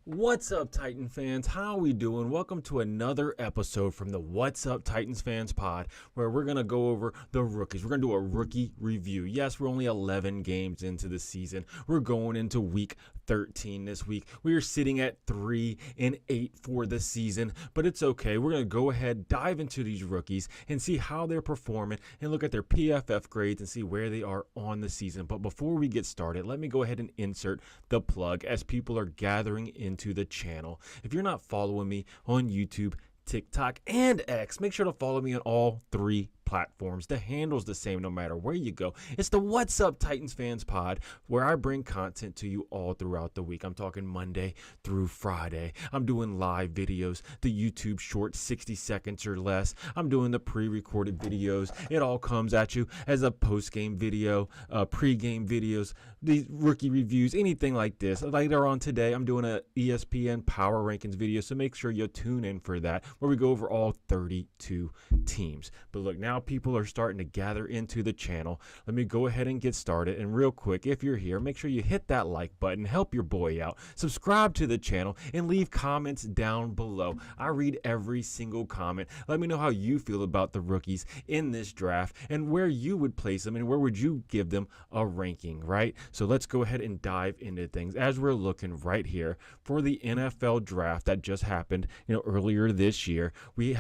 What's up, Titan fans? How we doing? Welcome to another episode from the What's Up Titans Fans pod, where we're going to go over the rookies. We're going to do a rookie review. Yes, we're only 11 games into the season. We're going into week 13 this week. We are sitting at 3-8 for the season, but it's okay. We're going to go ahead, dive into these rookies and see how they're performing and look at their PFF grades and see where they are on the season. But before we get started, let me go ahead and insert the plug as people are gathering into the channel. If you're not following me on YouTube, TikTok, and X, make sure to follow me on all three platforms. The handle's the same no matter where you go. It's the What's Up Titans Fans pod, where I bring content to you all throughout the week. I'm talking Monday through Friday. I'm doing live videos, the YouTube short 60 seconds or less. I'm doing the pre-recorded videos. It all comes at you as a post-game video, pre-game videos, these rookie reviews, anything like this. Later on today, I'm doing a ESPN Power Rankings video, so make sure you tune in for that, where we go over all 32 teams. But look, now people are starting to gather into the channel. Let me go ahead and get started. And real quick, if you're here, make sure you hit that like button, help your boy out, subscribe to the channel, and leave comments down below. I read every single comment. Let me know how you feel about the rookies in this draft and where you would place them and where would you give them a ranking, right? So let's go ahead and dive into things as we're looking right here for the NFL draft that just happened, earlier this year. We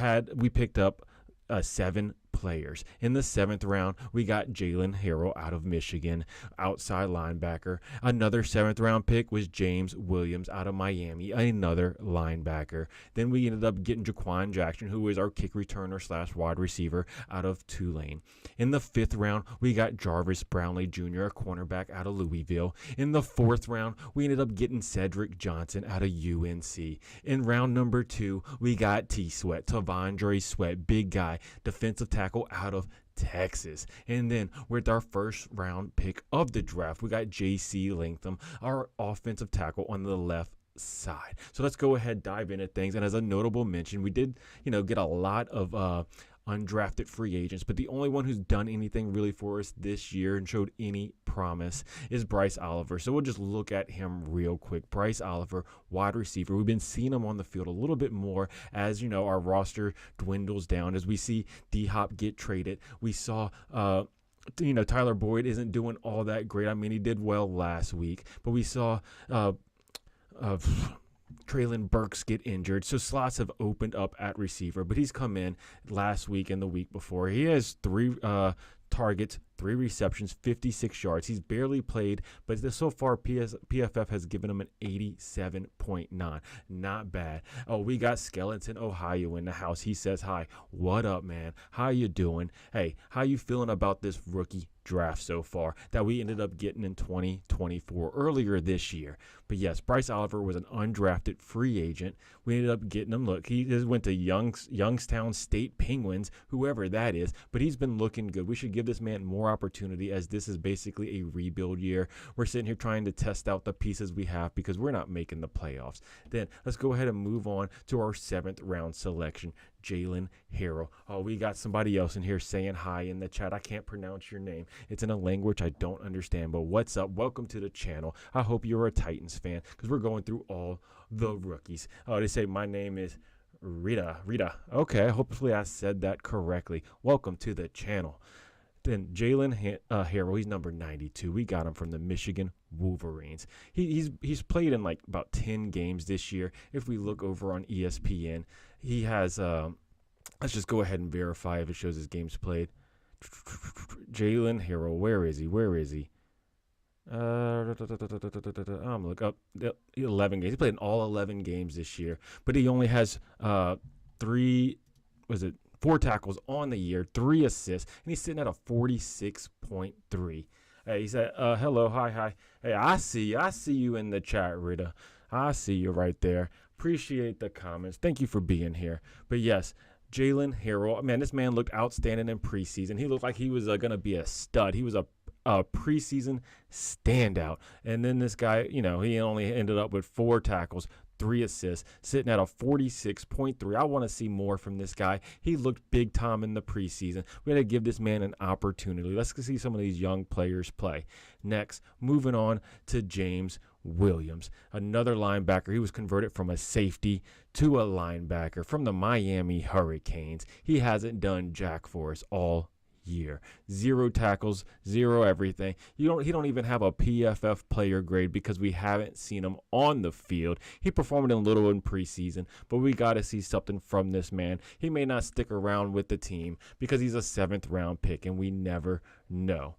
picked up 7 players. In the 7th round, we got Jalen Harrell out of Michigan, outside linebacker. Another 7th round pick was James Williams out of Miami, another linebacker. Then we ended up getting Jaquan Jackson, who is our kick returner / wide receiver out of Tulane. In the 5th round, we got Jarvis Brownlee Jr., a cornerback out of Louisville. In the 4th round, we ended up getting Cedric Johnson out of UNC. In round number 2, we got T-Sweat, T'Vondre Sweat, big guy, defensive tackle out of Texas. And then with our first round pick of the draft, we got J.C. Latham, our offensive tackle on the left side. So let's go ahead, dive into things. And as a notable mention, we did, get a lot of undrafted free agents, but the only one who's done anything really for us this year and showed any promise is Bryce Oliver. So we'll just look at him real quick. Bryce Oliver, wide receiver. We've been seeing him on the field a little bit more as, our roster dwindles down, as we see D-Hop get traded. We saw Tyler Boyd isn't doing all that great. I mean, he did well last week, but we saw Treylon Burks get injured, so slots have opened up at receiver, but he's come in last week and the week before. He has 3 targets, 3 receptions, 56 yards. He's barely played, but so far PFF has given him an 87.9. Not bad. Oh, we got Skeleton Ohio in the house. He says hi. What up, man? How you doing? Hey, how you feeling about this rookie draft so far that we ended up getting in 2024 earlier this year? But yes, Bryce Oliver was an undrafted free agent. We ended up getting him. Look, he just went to Youngstown State Penguins, whoever that is, but he's been looking good. We should give this man more opportunity, as this is basically a rebuild year. We're sitting here trying to test out the pieces we have because we're not making the playoffs. Then let's go ahead and move on to our 7th round selection, Jalen Harrell. Oh, we got somebody else in here saying hi in the chat. I can't pronounce your name. It's in a language I don't understand, but what's up? Welcome to the channel. I hope you're a Titans fan because we're going through all the rookies. Oh, they say my name is Rita. Okay, hopefully I said that correctly. Welcome to the channel. Then Jalen Harrell, he's number 92. We got him from the Michigan Wolverines. He's played in like about 10 games this year. If we look over on ESPN, he has, let's just go ahead and verify if it shows his games played. Jalen Harrell, where is he? I'm look up 11 games. He played in all 11 games this year, but he only has 4 tackles on the year, 3 assists, and he's sitting at a 46.3. Hey, he said, hello, hi. Hey, I see you in the chat, Rita. I see you right there. Appreciate the comments. Thank you for being here. But yes, Jalen Harrell, man, this man looked outstanding in preseason. He looked like he was going to be a stud. He was a preseason standout. And then this guy, he only ended up with 4 tackles, 3 assists, sitting at a 46.3. I want to see more from this guy. He looked big time in the preseason. We got to give this man an opportunity. Let's see some of these young players play. Next, moving on to James Williams, another linebacker. He was converted from a safety to a linebacker from the Miami Hurricanes. He hasn't done jack for us all year. 0 tackles, 0 everything. He don't even have a PFF player grade because we haven't seen him on the field. He performed a little in preseason, but we got to see something from this man. He may not stick around with the team because he's a 7th round pick, and we never know.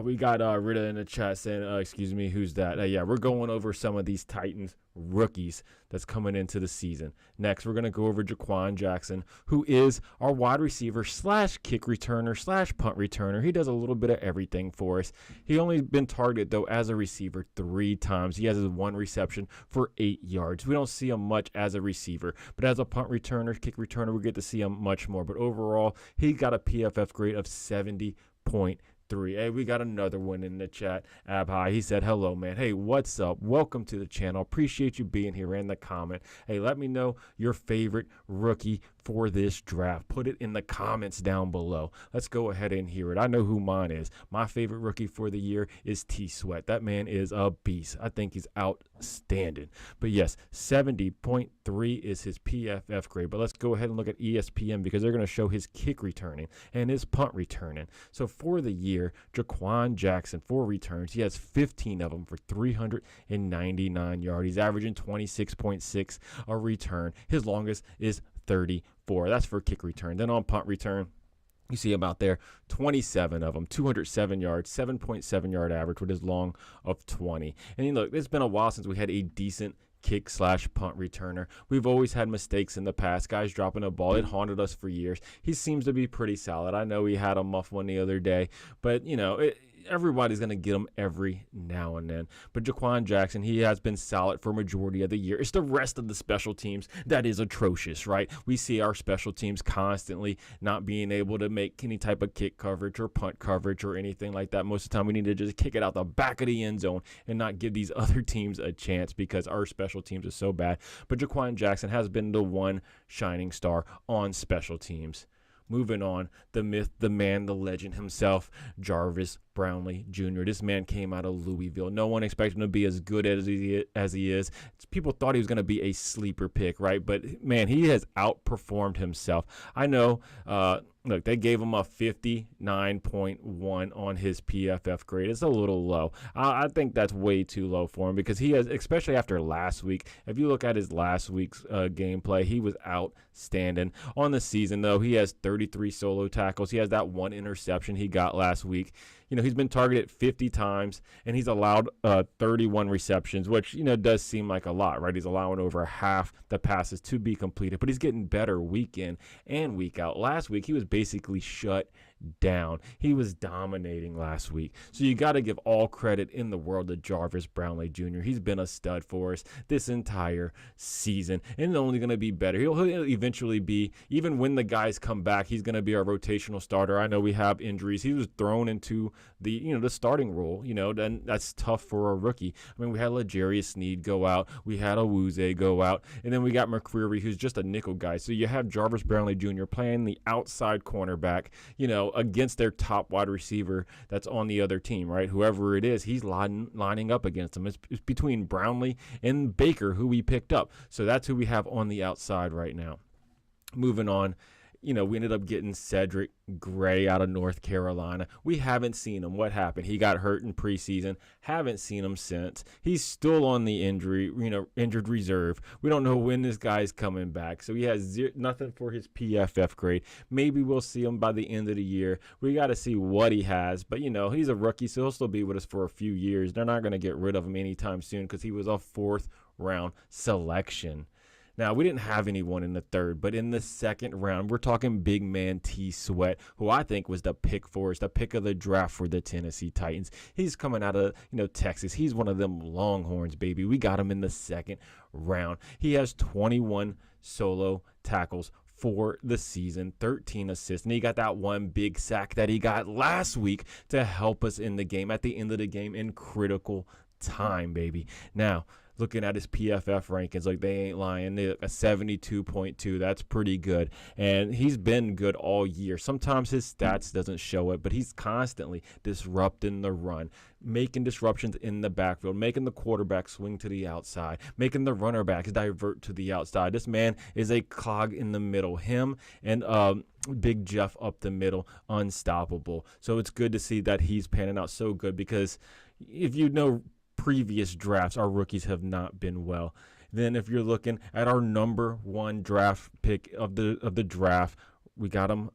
We got Rita in the chat saying, excuse me, who's that? Yeah, we're going over some of these Titans rookies that's coming into the season. Next, we're going to go over Jaquan Jackson, who is our wide receiver / kick returner / punt returner. He does a little bit of everything for us. He only been targeted, though, as a receiver 3 times. He has his 1 reception for 8 yards. We don't see him much as a receiver, but as a punt returner, kick returner, we get to see him much more. But overall, he got a PFF grade of 70.3. Hey, we got another one in the chat. Abhai, he said, hello, man. Hey, what's up? Welcome to the channel. Appreciate you being here in the comment. Hey, let me know your favorite rookie for this draft. Put it in the comments down below. Let's go ahead and hear it. I know who mine is. My favorite rookie for the year is T Sweat. That man is a beast. I think he's outstanding. But yes, 70.3 is his PFF grade. But let's go ahead and look at ESPN because they're going to show his kick returning and his punt returning. So for the year, Jaquan Jackson, 4 returns. He has 15 of them for 399 yards. He's averaging 26.6 a return. His longest is 34. That's for kick return. Then on punt return, you see him out there, 27 of them, 207 yards, 7.7 yard average with his long of 20. And look, it's been a while since we had a decent kick / punt returner. We've always had mistakes in the past. Guys dropping a ball. It haunted us for years. He seems to be pretty solid. I know he had a muff one the other day, but everybody's going to get him every now and then. But Jaquan Jackson, he has been solid for a majority of the year. It's the rest of the special teams that is atrocious, right? We see our special teams constantly not being able to make any type of kick coverage or punt coverage or anything like that. Most of the time, we need to just kick it out the back of the end zone and not give these other teams a chance because our special teams are so bad. But Jaquan Jackson has been the one shining star on special teams. Moving on, the myth, the man, the legend himself, Jarvis Brownlee Jr. This man came out of Louisville. No one expected him to be as good as he is. People thought he was going to be a sleeper pick, right? But, man, he has outperformed himself. I know, look, they gave him a 59.1 on his PFF grade. It's a little low. I think that's way too low for him because he has, especially after last week, if you look at his last week's gameplay, he was outstanding. On the season, though, he has 33 solo tackles. He has that 1 interception he got last week. He's been targeted 50 times, and he's allowed 31 receptions, which, does seem like a lot, right? He's allowing over half the passes to be completed, but he's getting better week in and week out. Last week, he was basically shut down. He was dominating last week. So you got to give all credit in the world to Jarvis Brownlee Jr. He's been a stud for us this entire season, and only going to be better. He'll eventually be, even when the guys come back, he's going to be our rotational starter. I know we have injuries. He was thrown into the starting role, then that's tough for a rookie. I mean, we had L'Jarius Sneed go out. We had Awuzie go out. And then we got McCreary, who's just a nickel guy. So you have Jarvis Brownlee Jr. playing the outside cornerback, against their top wide receiver that's on the other team, right? Whoever it is, he's lining up against them. It's between Brownlee and Baker, who we picked up. So that's who we have on the outside right now. Moving on. We ended up getting Cedric Gray out of North Carolina. We haven't seen him. What happened? He got hurt in preseason. Haven't seen him since. He's still on the injured reserve. We don't know when this guy's coming back. So he has nothing for his PFF grade. Maybe we'll see him by the end of the year. We got to see what he has. But, he's a rookie, so he'll still be with us for a few years. They're not going to get rid of him anytime soon because he was a 4th round selection. Now, we didn't have anyone in the 3rd, but in the 2nd round, we're talking big man T Sweat, who I think was the pick for us, the pick of the draft for the Tennessee Titans. He's coming out of, Texas. He's one of them Longhorns, baby. We got him in the 2nd round. He has 21 solo tackles for the season, 13 assists, and he got that 1 big sack that he got last week to help us in the game, at the end of the game, in critical time, baby. Now, looking at his PFF rankings, like they ain't lying. They're a 72.2. That's pretty good. And he's been good all year. Sometimes his stats doesn't show it, but he's constantly disrupting the run, making disruptions in the backfield, making the quarterback swing to the outside, making the runner backs divert to the outside. This man is a cog in the middle. Him and Big Jeff up the middle, unstoppable. So it's good to see that he's panning out so good, because if you know previous drafts, our rookies have not been well. Then if you're looking at our number one draft pick of the draft, we got him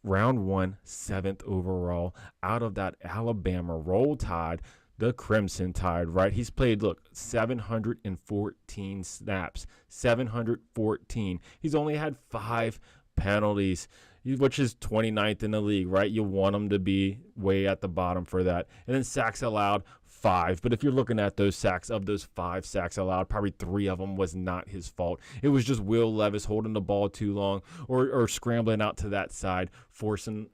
round 1, 7th overall, out of that Alabama Roll Tide, the Crimson Tide, right? He's played, look, 714 snaps, 714. He's only had 5 penalties, which is 29th in the league, right? You want him to be way at the bottom for that. And then sacks allowed, 5. But if you're looking at those sacks, of those 5 sacks allowed, probably 3 of them was not his fault. It was just Will Levis holding the ball too long, or scrambling out to that side, forcing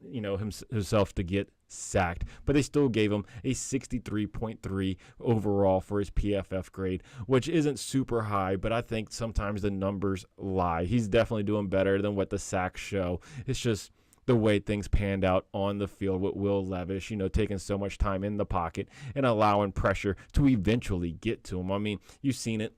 himself to get sacked. But they still gave him a 63.3 overall for his PFF grade, which isn't super high, but I think sometimes the numbers lie. He's definitely doing better than what the sacks show. It's just the way things panned out on the field with Will Levis, taking so much time in the pocket and allowing pressure to eventually get to him. I mean, you've seen it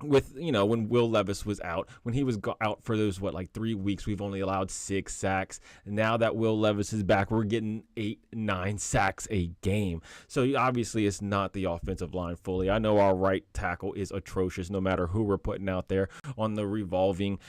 with, when Will Levis was out, when he was out for those, 3 weeks, we've only allowed 6 sacks. Now that Will Levis is back, we're getting 8, 9 sacks a game. So obviously it's not the offensive line fully. I know our right tackle is atrocious no matter who we're putting out there on the revolving,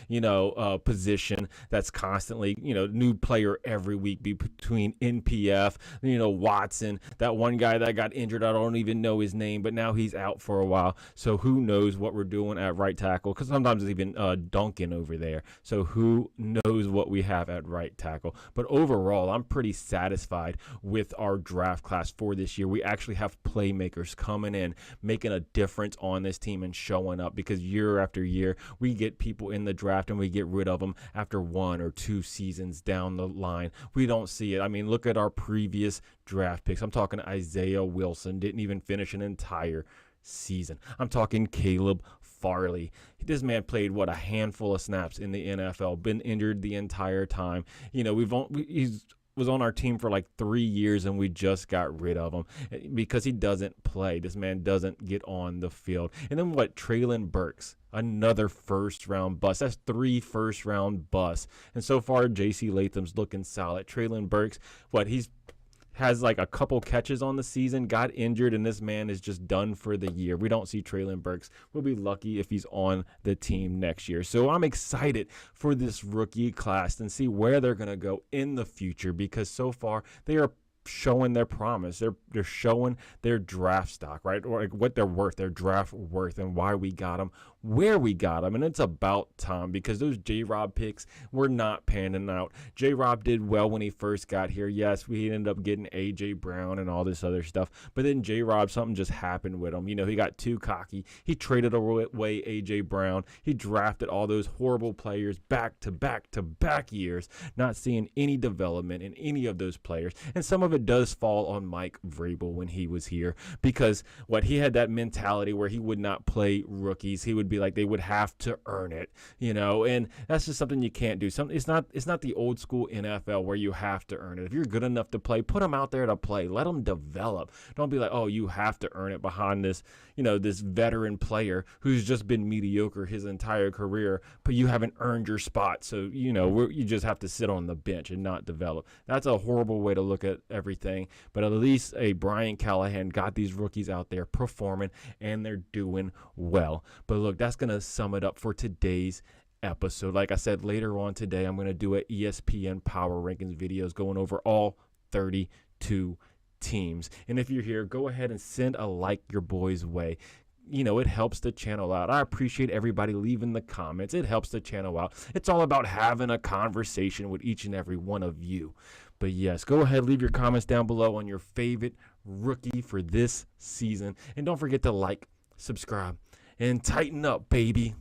position that's constantly, new player every week between NPF, Watson, that one guy that got injured. I don't even know his name, but now he's out for a while. So who knows what we're doing at right tackle, because sometimes it's even Duncan over there. So who knows what we have at right tackle. But overall, I'm pretty satisfied with our draft class for this year. We actually have playmakers coming in, making a difference on this team and showing up, because year after year, we get people in the draft and we get rid of them after 1 or 2 seasons down the line. We don't see it. I mean, look at our previous draft picks. I'm talking Isaiah Wilson, didn't even finish an entire season. I'm talking Caleb Farley. This man played a handful of snaps in the NFL, been injured the entire time. He's was on our team for 3 years, and we just got rid of him because he doesn't play. This man doesn't get on the field. And then Treylon Burks, another first-round bust. That's 3 first-round busts. And so far, J.C. Latham's looking solid. Treylon Burks, he's has a couple catches on the season, got injured, and this man is just done for the year. We don't see Treylon Burks. We'll be lucky if he's on the team next year. So I'm excited for this rookie class and see where they're going to go in the future, because so far they are showing their promise. They're showing their draft stock, right? Or what they're worth, their draft worth, and why we got them, where we got them. And it's about time, because those J-Rob picks were not panning out. J-Rob did well when he first got here. Yes, we ended up getting A.J. Brown and all this other stuff. But then J-Rob, something just happened with him. He got too cocky. He traded away A.J. Brown. He drafted all those horrible players back to back to back years, not seeing any development in any of those players. And some of it does fall on Mike Vrabel when he was here, because he had that mentality where he would not play rookies. He would be they would have to earn it, and that's just something you can't do. It's not the old school NFL where you have to earn it. If you're good enough to play, put them out there to play. Let them develop. Don't be oh, you have to earn it behind this, this veteran player who's just been mediocre his entire career, but you haven't earned your spot. So, you just have to sit on the bench and not develop. That's a horrible way to look at everything. But at least Brian Callahan got these rookies out there performing, and they're doing well. But look, that's going to sum it up for today's episode. Like I said, later on today, I'm going to do an ESPN Power Rankings videos going over all 32 teams. And if you're here, go ahead and send a like your boys' way. It helps the channel out. I appreciate everybody leaving the comments. It helps the channel out. It's all about having a conversation with each and every one of you. But yes, go ahead, leave your comments down below on your favorite rookie for this season. And don't forget to like, subscribe, and tighten up, baby.